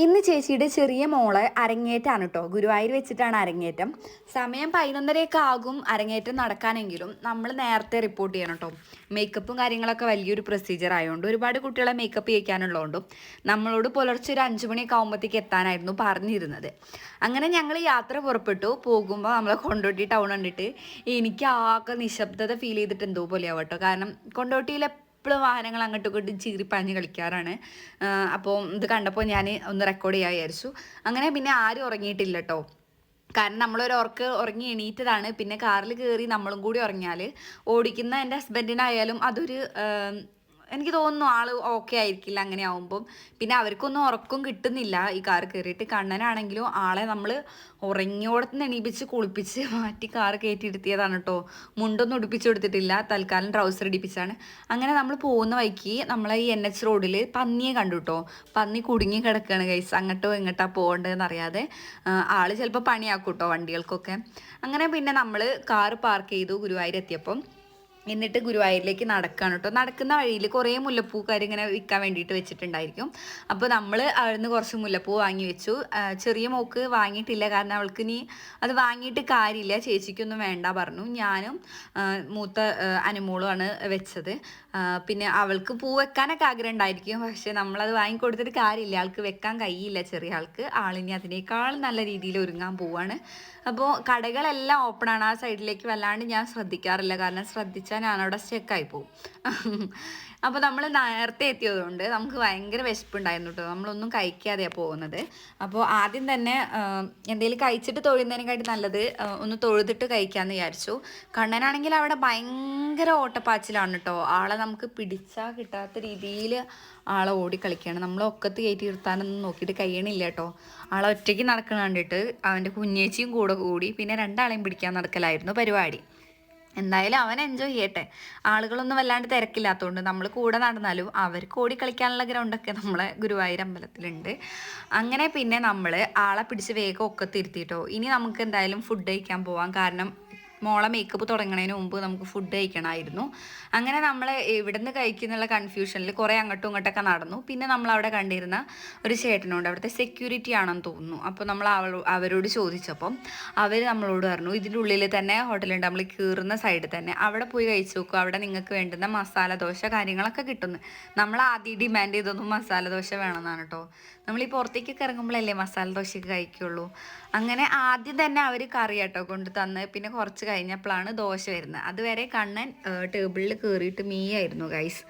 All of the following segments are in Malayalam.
ഇന്ന് ചേച്ചിയുടെ ചെറിയ മോള് അരങ്ങേറ്റാണ് കേട്ടോ. ഗുരുവായൂർ വെച്ചിട്ടാണ് അരങ്ങേറ്റം. സമയം 11:30 ആകും അരങ്ങേറ്റം നടക്കാനെങ്കിലും നമ്മൾ നേരത്തെ റിപ്പോർട്ട് ചെയ്യണം കേട്ടോ. മേക്കപ്പും കാര്യങ്ങളൊക്കെ വലിയൊരു പ്രൊസീജിയർ ആയതുകൊണ്ട് ഒരുപാട് കുട്ടികളെ മേക്കപ്പ് ചെയ്യിക്കാനുള്ളതുകൊണ്ടും നമ്മളോട് പുലർച്ചെ ഒരു 5 മണിയൊക്കെ ആകുമ്പോഴത്തേക്ക് എത്താനായിരുന്നു പറഞ്ഞിരുന്നത്. അങ്ങനെ ഞങ്ങൾ യാത്ര പുറപ്പെട്ടു. പോകുമ്പോൾ നമ്മളെ കൊണ്ടോട്ടി ടൗൺ കണ്ടിട്ട് എനിക്ക് ആകെ നിശബ്ദത ഫീൽ ചെയ്തിട്ട് എന്തോ പോലെയാവും കേട്ടോ. കാരണം കൊണ്ടോട്ടിയിലെ എപ്പോഴും വാഹനങ്ങൾ അങ്ങോട്ടും ഇങ്ങോട്ടും ചീറിപ്പാഞ്ഞ് കളിക്കാറാണ്. അപ്പോൾ ഇത് കണ്ടപ്പോൾ ഞാൻ ഒന്ന് റെക്കോർഡ് ചെയ്യാൻ വിചാരിച്ചു. അങ്ങനെ പിന്നെ ആരും ഉറങ്ങിയിട്ടില്ല കേട്ടോ. കാരണം നമ്മളൊരു ഉറങ്ങി എണീറ്റതാണ്. പിന്നെ കാറിൽ കയറി നമ്മളും കൂടി ഉറങ്ങിയാൽ ഓടിക്കുന്ന എൻ്റെ ഹസ്ബൻഡിനായാലും അതൊരു എനിക്ക് തോന്നുന്നു ആൾ ഓക്കെ ആയിരിക്കില്ല അങ്ങനെ ആവുമ്പം. പിന്നെ അവർക്കൊന്നും ഉറക്കം കിട്ടുന്നില്ല ഈ കാർ കയറിയിട്ട്. കണ്ണനാണെങ്കിലും ആളെ നമ്മൾ ഉറങ്ങിയോടത്ത് എണീപ്പിച്ച് കുളിപ്പിച്ച് മാറ്റി കാർ കയറ്റിയിരുത്തിയതാണ് കേട്ടോ. മുണ്ടൊന്നും ഉടുപ്പിച്ച് കൊടുത്തിട്ടില്ല, തൽക്കാലം ട്രൗസർ ഇടിപ്പിച്ചാണ്. അങ്ങനെ നമ്മൾ പോകുന്ന വഴിക്ക് നമ്മളെ ഈ NH റോഡിൽ പന്നിയെ കണ്ടു കേട്ടോ. പന്നി കുടുങ്ങി കിടക്കുകയാണ് ഗൈസ്. അങ്ങോട്ടോ എങ്ങോട്ടാ പോകേണ്ടതെന്ന് അറിയാതെ. ആൾ ചിലപ്പോൾ പണിയാക്കും കേട്ടോ വണ്ടികൾക്കൊക്കെ. അങ്ങനെ പിന്നെ നമ്മൾ കാർ പാർക്ക് ചെയ്തു ഗുരുവായൂർ എത്തിയപ്പം. എന്നിട്ട് ഗുരുവായൂരിലേക്ക് നടക്കുകയാണ് കേട്ടോ. നടക്കുന്ന വഴിയിൽ കുറേ മുല്ലപ്പൂക്കാർ ഇങ്ങനെ വിൽക്കാൻ വേണ്ടിയിട്ട് വെച്ചിട്ടുണ്ടായിരിക്കും. അപ്പോൾ നമ്മൾ അവിടുന്ന് കുറച്ച് മുല്ലപ്പൂ വാങ്ങി വെച്ചു. ചെറിയ മോക്ക് വാങ്ങിയിട്ടില്ല, കാരണം അവൾക്ക് ഇനി അത് വാങ്ങിയിട്ട് കാര്യമില്ല, ചേച്ചിക്കൊന്നും വേണ്ട പറഞ്ഞു. ഞാനും മൂത്ത അനുമോളുമാണ് വെച്ചത്. പിന്നെ അവൾക്ക് പൂ വെക്കാനൊക്കെ ആഗ്രഹം ഉണ്ടായിരിക്കും, പക്ഷെ നമ്മളത് വാങ്ങിക്കൊടുത്തിട്ട് കാര്യമില്ല, ആൾക്ക് വെക്കാൻ കഴിയില്ല ചെറിയ ആൾക്ക്. ആളിനി അതിനേക്കാൾ നല്ല രീതിയിൽ ഒരുങ്ങാൻ പോവാണ്. അപ്പോൾ കടകളെല്ലാം ഓപ്പണാണ്. ആ സൈഡിലേക്ക് വല്ലാണ്ട് ഞാൻ ശ്രദ്ധിക്കാറില്ല, കാരണം ശ്രദ്ധിച്ചാൽ ഞാനവിടെ സ്റ്റക്കായി പോകും. അപ്പോൾ നമ്മൾ നേരത്തെ എത്തിയതുകൊണ്ട് നമുക്ക് ഭയങ്കര വിശപ്പുണ്ടായിരുന്നു കേട്ടോ. നമ്മളൊന്നും കഴിക്കാതെയാണ് പോകുന്നത്. അപ്പോൾ ആദ്യം തന്നെ എന്തെങ്കിലും കഴിച്ചിട്ട് തൊഴുന്നതിനെക്കാട്ടി നല്ലത് ഒന്ന് തൊഴുതിട്ട് കഴിക്കാമെന്ന് വിചാരിച്ചു. കണ്ണനാണെങ്കിൽ അവിടെ ഭയങ്കര ഓട്ടപ്പാച്ചിലാണ് കേട്ടോ. ആളെ നമുക്ക് പിടിച്ചാൽ കിട്ടാത്ത രീതിയിൽ ആളെ ഓടിക്കളിക്കുകയാണ്. നമ്മൾ ഒക്കത്ത് കയറ്റി നിർത്താനൊന്നും നോക്കിയിട്ട് കഴിയണില്ല കേട്ടോ. ആളെ ഒറ്റയ്ക്ക് നടക്കണം കണ്ടിട്ട് അവൻ്റെ കുഞ്ഞേച്ചിയും കൂടെ കൂടി പിന്നെ രണ്ടാളെയും പിടിക്കാൻ നടക്കലായിരുന്നു പരിപാടി. എന്തായാലും അവൻ എൻജോയ് ചെയ്യട്ടെ. ആളുകളൊന്നും വല്ലാണ്ട് തിരക്കില്ലാത്തതുകൊണ്ട് നമ്മൾ കൂടെ നടന്നാലും അവർക്ക് ഓടിക്കളിക്കാനുള്ള ഗ്രൗണ്ടൊക്കെ നമ്മളെ ഗുരുവായൂർ അമ്പലത്തിലുണ്ട്. അങ്ങനെ പിന്നെ നമ്മൾ ആളെ പിടിച്ച് വേഗം ഒക്കത്തിരുത്തിട്ടോ. ഇനി നമുക്ക് എന്തായാലും ഫുഡ് കഴിക്കാൻ പോവാം, കാരണം മോളെ മേക്കപ്പ് തുടങ്ങുന്നതിന് മുമ്പ് നമുക്ക് ഫുഡ് കഴിക്കണമായിരുന്നു. അങ്ങനെ നമ്മൾ ഇവിടുന്ന് കഴിക്കുന്നുള്ള കൺഫ്യൂഷനിൽ കുറേ അങ്ങോട്ടും ഇങ്ങോട്ടൊക്കെ നടന്നു. പിന്നെ നമ്മൾ അവിടെ കണ്ടിരുന്ന ഒരു ചേട്ടനുണ്ട്, അവിടുത്തെ സെക്യൂരിറ്റി ആണെന്ന് തോന്നുന്നു. അപ്പോൾ നമ്മൾ അവരോട് ചോദിച്ചപ്പം അവർ നമ്മളോട് പറഞ്ഞു ഇതിൻ്റെ ഉള്ളിൽ തന്നെ ഹോട്ടലുണ്ട്, നമ്മൾ കയറുന്ന സൈഡിൽ തന്നെ, അവിടെ പോയി കഴിച്ച് നോക്കും, അവിടെ നിങ്ങൾക്ക് വേണ്ടുന്ന മസാല ദോശ കാര്യങ്ങളൊക്കെ കിട്ടുന്നു. നമ്മൾ ആദ്യം ഡിമാൻഡ് ചെയ്തൊന്നും മസാല ദോശ വേണമെന്നാണ് കേട്ടോ. നമ്മൾ ഈ പുറത്തേക്കൊക്കെ ഇറങ്ങുമ്പോഴല്ലേ മസാല ദോശയൊക്കെ കഴിക്കുള്ളൂ. അങ്ങനെ ആദ്യം തന്നെ അവർ കറി കേട്ടോ കൊണ്ട് തന്ന്, പിന്നെ കുറച്ച് കഴിഞ്ഞപ്പോഴാണ് ദോശ വരുന്നത്. അതുവരെ കണ്ണൻ ടേബിളിൽ കയറിയിട്ട് മീയായിരുന്നു ഗൈസ്.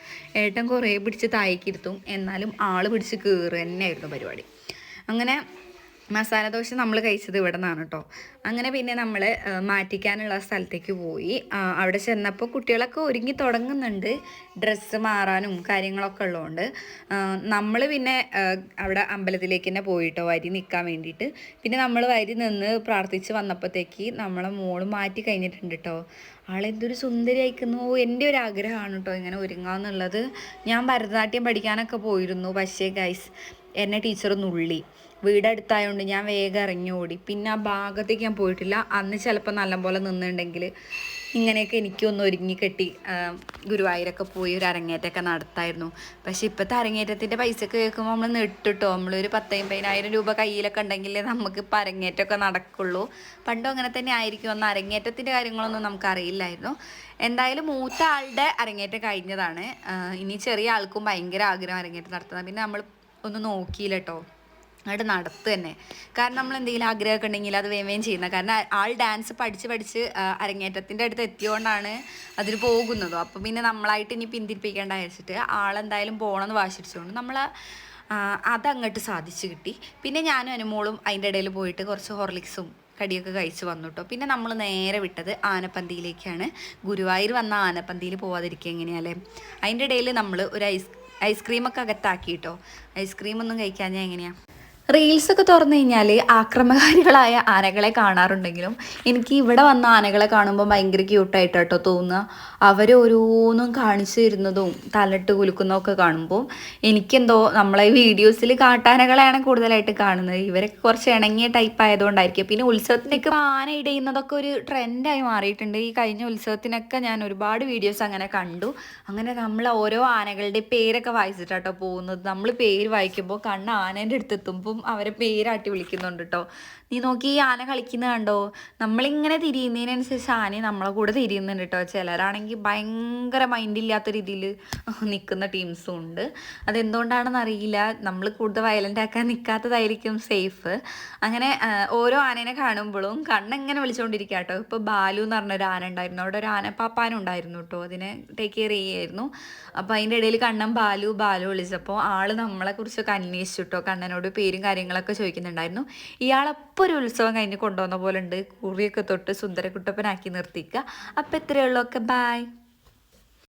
ഏട്ടൻ കുറേ പിടിച്ച് താഴേക്കിരുത്തും, എന്നാലും ആൾ പിടിച്ച് കയറുക തന്നെയായിരുന്നു പരിപാടി. അങ്ങനെ മസാല ദോശ നമ്മൾ കഴിച്ചത് ഇവിടെ നിന്നാണ് കേട്ടോ. അങ്ങനെ പിന്നെ നമ്മൾ മാറ്റിക്കാനുള്ള സ്ഥലത്തേക്ക് പോയി. അവിടെ ചെന്നപ്പോൾ കുട്ടികളൊക്കെ ഒരുങ്ങി തുടങ്ങുന്നുണ്ട്, ഡ്രസ്സ് മാറാനും കാര്യങ്ങളൊക്കെ ഉള്ളതുകൊണ്ട്. നമ്മൾ പിന്നെ അവിടെ അമ്പലത്തിലേക്ക് തന്നെ പോയിട്ടോ വരി നിൽക്കാൻ വേണ്ടിയിട്ട്. പിന്നെ നമ്മൾ വരി നിന്ന് പ്രാർത്ഥിച്ച് വന്നപ്പോഴത്തേക്ക് നമ്മളെ മോള് മാറ്റി കഴിഞ്ഞിട്ടുണ്ട് കേട്ടോ. ആളെന്തൊരു സുന്ദരി അയക്കുന്നു. എൻ്റെ ഒരു ആഗ്രഹമാണ് കേട്ടോ ഇങ്ങനെ ഒരുങ്ങാന്നുള്ളത്. ഞാൻ ഭരതനാട്യം പഠിക്കാനൊക്കെ പോയിരുന്നു, പക്ഷേ ഗൈസ് എന്നെ ടീച്ചർ നുള്ളി. വീടടുത്തായതുകൊണ്ട് ഞാൻ വേഗം ഇറങ്ങി ഓടി. പിന്നെ ആ ഭാഗത്തേക്ക് ഞാൻ പോയിട്ടില്ല. അന്ന് ചിലപ്പോൾ നല്ലപോലെ നിന്നുണ്ടെങ്കിൽ ഇങ്ങനെയൊക്കെ എനിക്കൊന്ന് ഒരുങ്ങി കെട്ടി ഗുരുവായൂരൊക്കെ പോയി ഒരു അരങ്ങേറ്റമൊക്കെ നടത്തായിരുന്നു. പക്ഷെ ഇപ്പോഴത്തെ അരങ്ങേറ്റത്തിൻ്റെ പൈസയൊക്കെ കേൾക്കുമ്പോൾ നമ്മൾ നെട്ടിട്ടോ. നമ്മളൊരു 10,000-50,000 രൂപ കയ്യിലൊക്കെ ഉണ്ടെങ്കിലേ നമുക്കിപ്പോൾ അരങ്ങേറ്റമൊക്കെ നടക്കുള്ളൂ. പണ്ടും അങ്ങനെ തന്നെ ആയിരിക്കും. അന്ന് അരങ്ങേറ്റത്തിൻ്റെ കാര്യങ്ങളൊന്നും നമുക്കറിയില്ലായിരുന്നു. എന്തായാലും മൂത്ത ആളുടെ അരങ്ങേറ്റം കഴിഞ്ഞതാണ്. ഇനി ചെറിയ ആൾക്കും ഭയങ്കര ആഗ്രഹം അരങ്ങേറ്റം നടത്തുന്നത്. പിന്നെ നമ്മൾ ഒന്ന് നോക്കിയില്ല കേട്ടോ, അങ്ങോട്ട് നടത്തുക തന്നെ. കാരണം നമ്മൾ എന്തെങ്കിലും ആഗ്രഹമൊക്കെ ഉണ്ടെങ്കിൽ അത് വേഗം ചെയ്യുന്നത്. കാരണം ആൾ ഡാൻസ് പഠിച്ച് അരങ്ങേറ്റത്തിൻ്റെ അടുത്ത് എത്തിയോണ്ടാണ് അതിന് പോകുന്നതും. അപ്പോൾ പിന്നെ നമ്മളായിട്ട് ഇനി പിന്തിരിപ്പിക്കേണ്ട വെച്ചിട്ട് ആളെന്തായാലും പോകണമെന്ന് വാശിച്ചതുകൊണ്ട് നമ്മൾ അതങ്ങോട്ട് സാധിച്ചു കിട്ടി. പിന്നെ ഞാനും അനുമോളും അതിൻ്റെ ഇടയിൽ പോയിട്ട് കുറച്ച് ഹോർലിക്സും കടിയൊക്കെ കഴിച്ച് വന്നു കേട്ടോ. പിന്നെ നമ്മൾ നേരെ വിട്ടത് ആനപ്പന്തിയിലേക്കാണ്. ഗുരുവായൂർ വന്ന ആനപ്പന്തിയിൽ പോവാതിരിക്കുക എങ്ങനെയല്ലേ. അതിൻ്റെ ഇടയിൽ നമ്മൾ ഒരു ഐസ്ക്രീമൊക്കെ അകത്താക്കി കേട്ടോ. ഐസ്ക്രീമൊന്നും കഴിക്കാഞ്ഞാൽ എങ്ങനെയാണ്. റീൽസൊക്കെ തുറന്നു കഴിഞ്ഞാൽ ആക്രമകാരികളായ ആനകളെ കാണാറുണ്ടെങ്കിലും എനിക്ക് ഇവിടെ വന്ന ആനകളെ കാണുമ്പോൾ ഭയങ്കര ക്യൂട്ടായിട്ട് കേട്ടോ തോന്നുക. അവർ ഓരോന്നും കാണിച്ചു തരുന്നതും തലട്ട് കുലുക്കുന്നതൊക്കെ കാണുമ്പോൾ എനിക്കെന്തോ നമ്മളെ വീഡിയോസിൽ കാട്ടാനകളെയാണ് കൂടുതലായിട്ട് കാണുന്നത്. ഇവരൊക്കെ കുറച്ച് ഇണങ്ങിയ ടൈപ്പ് ആയതുകൊണ്ടായിരിക്കും. പിന്നെ ഉത്സവത്തിനൊക്കെ ആന ഇടയുന്നതൊക്കെ ഒരു ട്രെൻഡായി മാറിയിട്ടുണ്ട്. ഈ കഴിഞ്ഞ ഉത്സവത്തിനൊക്കെ ഞാൻ ഒരുപാട് വീഡിയോസ് അങ്ങനെ കണ്ടു. അങ്ങനെ നമ്മൾ ഓരോ ആനകളുടെ പേരൊക്കെ വായിച്ചിട്ടാട്ടോ പോകുന്നത്. നമ്മൾ പേര് വായിക്കുമ്പോൾ കണ്ണ് ആനേൻ്റെ അടുത്തെത്തുമ്പോൾ ടീംസും അവരെ പേരാട്ടി വിളിക്കുന്നുണ്ട് കേട്ടോ. നീ നോക്കി ഈ ആന കളിക്കുന്ന കണ്ടോ, നമ്മളിങ്ങനെ തിരിയുന്നതിനനുസരിച്ച് ആന നമ്മളെ കൂടെ തിരിയുന്നുണ്ട് കേട്ടോ. ചിലരാണെങ്കിൽ ഭയങ്കര മൈൻഡില്ലാത്ത രീതിയിൽ നിൽക്കുന്ന ടീംസും ഉണ്ട്. അതെന്തുകൊണ്ടാണെന്ന് അറിയില്ല, നമ്മൾ കൂടുതൽ വയലൻ്റ് ആക്കാൻ നിൽക്കാത്തതായിരിക്കും സേഫ്. അങ്ങനെ ഓരോ ആനേനെ കാണുമ്പോഴും കണ്ണെങ്ങനെ വിളിച്ചുകൊണ്ടിരിക്കുക കേട്ടോ. ഇപ്പോൾ ബാലു എന്ന് പറഞ്ഞൊരു ആന ഉണ്ടായിരുന്നു, അവിടെ ഒരു ആന പാപ്പാനും ഉണ്ടായിരുന്നു കേട്ടോ, അതിനെ ടേക്ക് കെയർ ചെയ്യായിരുന്നു. അപ്പോൾ അതിൻ്റെ ഇടയിൽ കണ്ണൻ ബാലു ബാലു വിളിച്ചപ്പോൾ ആൾ നമ്മളെക്കുറിച്ചൊക്കെ അന്വേഷിച്ചു കേട്ടോ. കണ്ണനോട് പേരും കാര്യങ്ങളൊക്കെ ചോദിക്കുന്നുണ്ടായിരുന്നു. ഇയാളപ്പോൾ ഒരു ഉത്സവം കഴിഞ്ഞ് കൊണ്ടുവന്ന പോലെ ഉണ്ട്, കുറിയൊക്കെ തൊട്ട് സുന്ദരക്കുട്ടപ്പനാക്കി നിർത്തിക്കുക. അപ്പോൾ ഇത്രയേ ഉള്ളൂ. ഒക്കെ ബൈ.